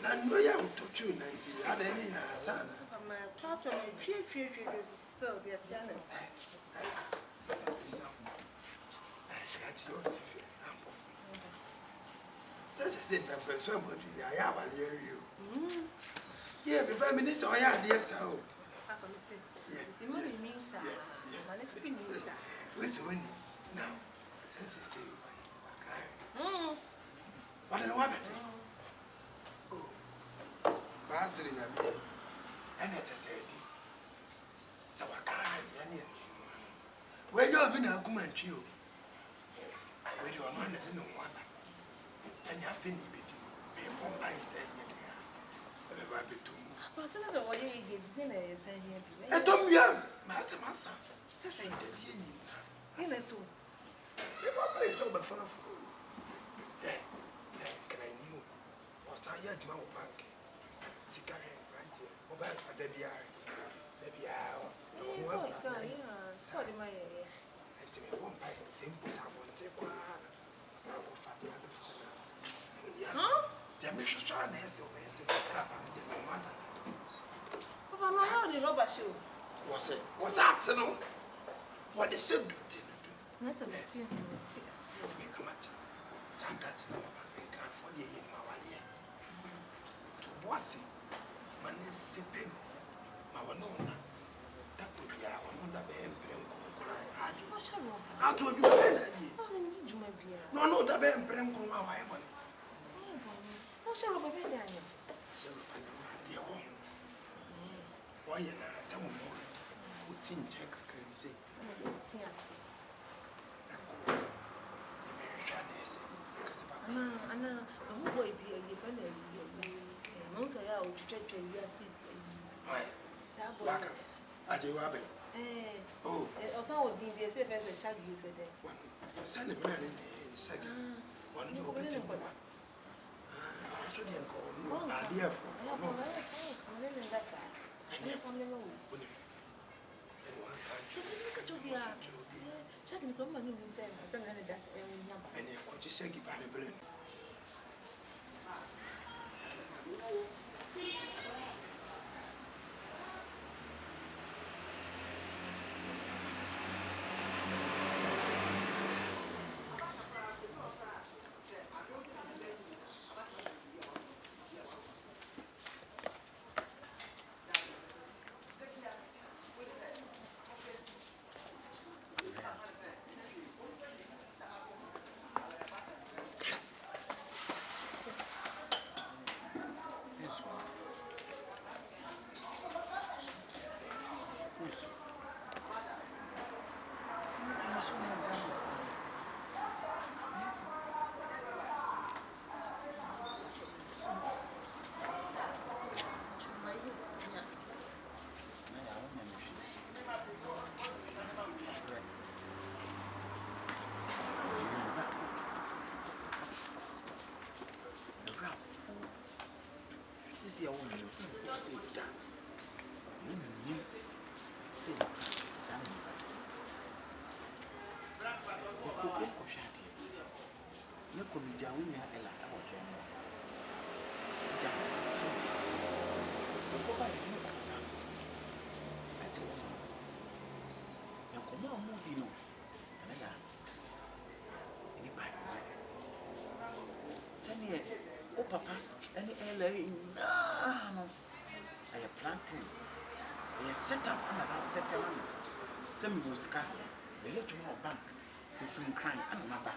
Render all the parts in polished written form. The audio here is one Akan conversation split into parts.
Nando ya utochu nanti adeni na sana. My talk to me, still the tenants. That's your TV. Says a pepper, so much I have a dear you. Yeah, the Prime Minister, I had yes, so. Listen, Winnie, now, says I say, what an wabbit. Oh, Bastard in a beer, and it's a said. So I can't any. Where you have been a woman, you. Where you are one that no one. And you have finished it. Be a Bombay saying it. I be too. I don't know, Master Massa. Say that you know. The Papa is over far. Can I knew? Was I at my bank? Cigarette, ranting, mobile at the BR. Maybe I will. Sorry, my. And to me, one by simple, I won't take one. I'll go for the other fish. Yes, the mission trying to answer the mother. Papa, no, how the rubber show? Was it? Was that to know? What is it? Not a material. Come on, Sandra, and California in Mawalia. To Bossy, man is sipping. Mawanona. That would be our own that bear and I told you, no, that bear and bring from our money. No, shall I be there? Why, someone more would think check crazy. Anna, a boy be a given months ago to church and you are sick. Why? Blackers, Ajawabe. Oh, also, dear, said as a shaggy, you said that. One, send a man in the second. One, you will take one. So, dear, idea for no. And if only one to be a checking from money, we said, and you could just say, give a balloon. See, I want you to say that. You say, Sammy, Coco Shadi. You could be Jawina and like our general. Jam. Go by you. That's all. You come on, Moodino. Another. Any pipe. Send me. Oh, Papa, any LA, no. I am planting. I set up another settlement. Send me Oscar, the late bank, with him crying and another.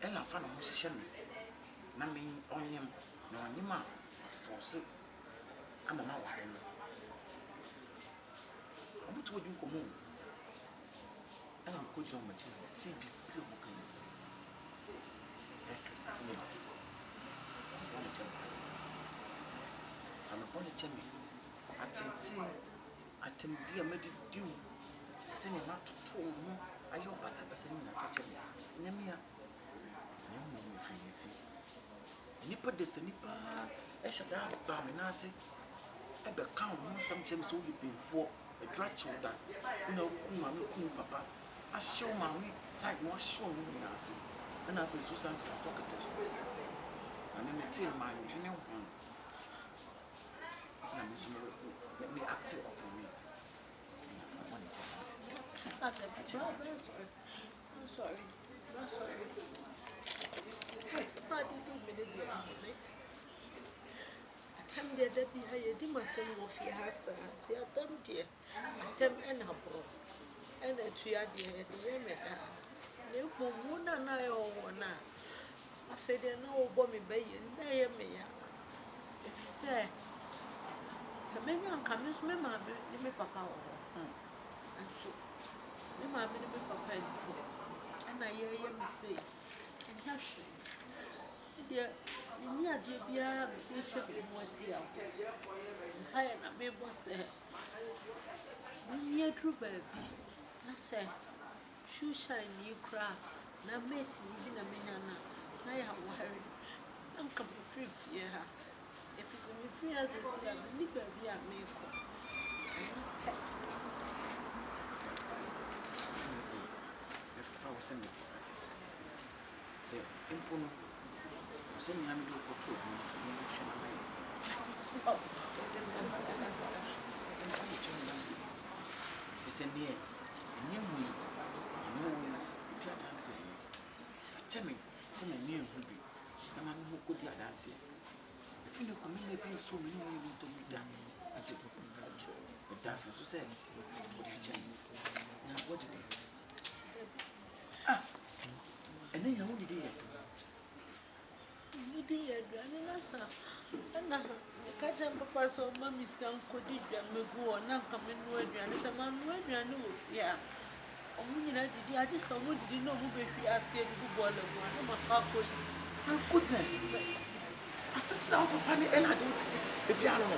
Ella found a musician. Nami on him, no anima, for soup. I'm a worrying. I'm not told you come home. And I'm good on my chin. See, be pure. I'm a bonnet chimney. At him, dear, made it do. Send him out to toll. I hope I said, in a fetch. Nemia, no free. Nipper, this nipper, I shall die, Baminasi. I become sometimes so you've been for a dry shoulder. No, cool, Papa. I show mammy, side more show me, and I feel so sad to forget it. And then I tell my junior one. na me so me active up on it. I want to I'm sorry. I didn't mean it. Atam de da bi ha ye di matam wo fi ha sa ti atam de atam ena bro ena tuya de de ye me da ne ko mu na yo wona afede na wo bo me baye na ye me ya efi se menya nka me so me ma be ni me papa wo anso me ma be ni me papa ni ko ena ye me say nya hwe de ni ade bia be she be mu ati ya haya na me bo se ni edru ba bi na se shoe shine ni kra na mate ni bi na menya na ya wahare anka be free fie ha if is me free as is ya ni ba bi a me ko the frozen the party say tempo no say me am do portrait no shema say me ni mu no ti adanse chemi say me ni hu bi na ma no ko di adanse if you come in be so me ni to me da ati the dance so say what you chemi na what did and then you know did you did and nasa ana kaja papa so mami skan kodi dwa megu na nka menu aduane se manu aduane wo fia omu nyina didi ade so mu didi no mu behwi ase edu bolo go na maka koyi my goodness I sit down papa ni ela do to if you are no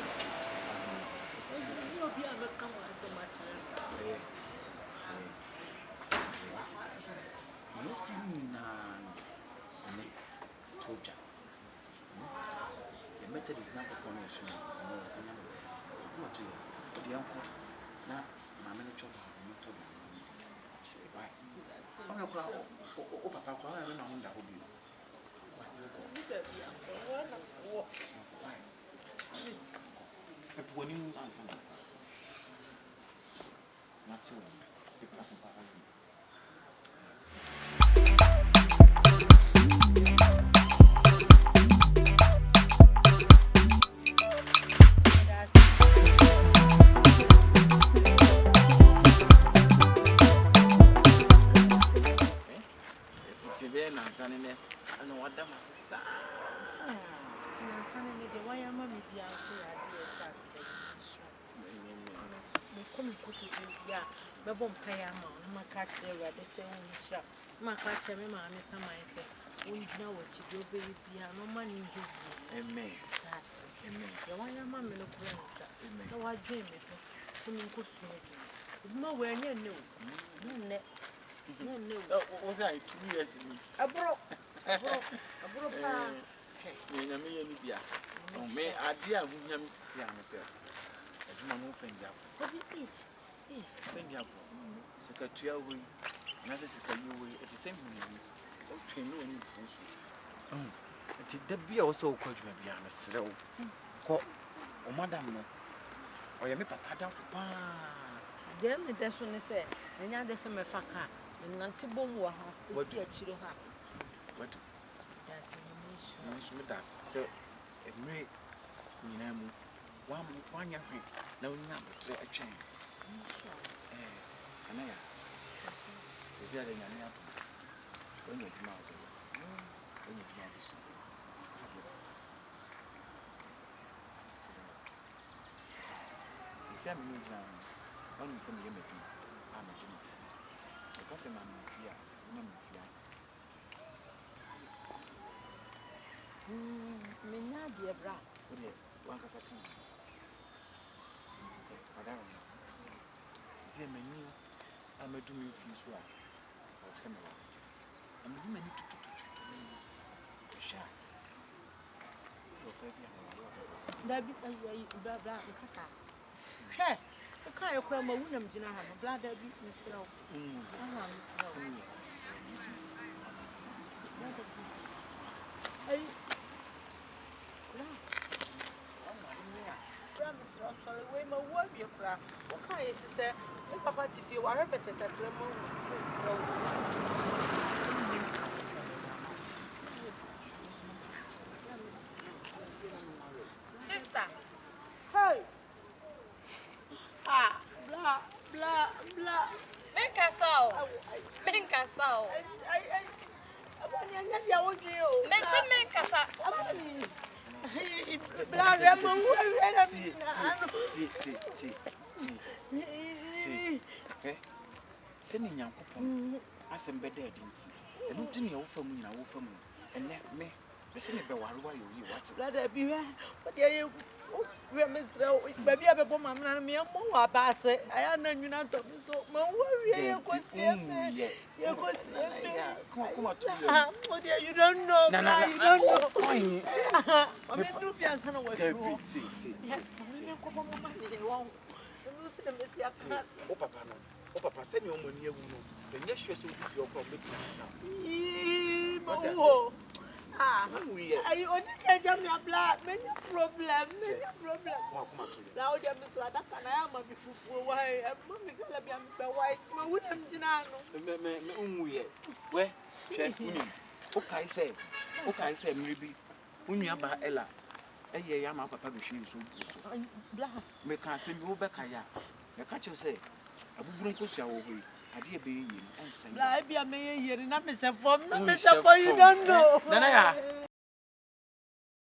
ni obi ameka mo ase ma kire yes na me toja the method is not upon you soon no sana no to the uncle na mama no chop no to why o kwa o papa kwa na hunda obi ni baby akwa na wo why pepo ni mu ansa na ti wo pepo papa Sanene and what them as a Sanene de why am I be out here me come kutu ya bebo mpaya ma ma ka kire de se won hira ma ka kire me ma me sama ise won gina wachi do be bia no ma ni hu amen that's amen ya wanya ma me no kura nsa so wa dwen me do so me ko su ma we anya ne o ne was I 2 years ni abro pa me na me ni bia o me ade a hunya me sisi am se aduma no fendi apo fendi apo sikatua hoyi na se sikayi hoyi eti same hu o twin no ni funsu eti da bia wo se wo kwaduma bia no serew ko o madam no o ye me papa dan fo pa dem me deso ne se enya de se me fa ka nante bom wa ha esi akiro ha what that's me das so emre nyina mu wa mu kwanya hwe na onya botre atwen kana ya ezi ale nyane ato onye djuma bisu isi ami no djuma onu se me ye medjuma amadjuma because ma mafia menya de bra ode wan kasa tin madam isi menu amadumi fi so a o se me wa amadumi ni tututu sha o pe bi a da bi ayi bra nkasa hwe ka ya kwa ma wunam gina ha no bla da bi misraw aha misraw ay bra sorry, way my work, your crack. What kind is to say? Papa, if you are a better than Sister. Hey! Ah, blah, blah, blah. Menkasao. Menkasao. Mese menkasa. Send in young couple. I send better didn't. And not in your family, our family. And let me. The same about why you what? Let it be. But you. We are Mr. Baby, I have a woman and me a more pass it. I am not so. My worry, you could see me. You could see me. Come on, oh dear, you don't know. No, You don't know. Fine. I mean, no fear, son of a Oh, Papa, no. Oh, Papa, send your money. The next year, if you're committing myself. Ah, I only can't get me a black, many problem. Now, dear Miss Radaka, I am a before why I'm going to be a white, my William Jinano. Where? Okay, say, maybe. When you are Ella, a year, my papa machine so black. Make us send you back. The catcher say, I will bring us your way. I dear be and say, I be a mayor here, and I'm Mr. Form, Mr. For you don't know.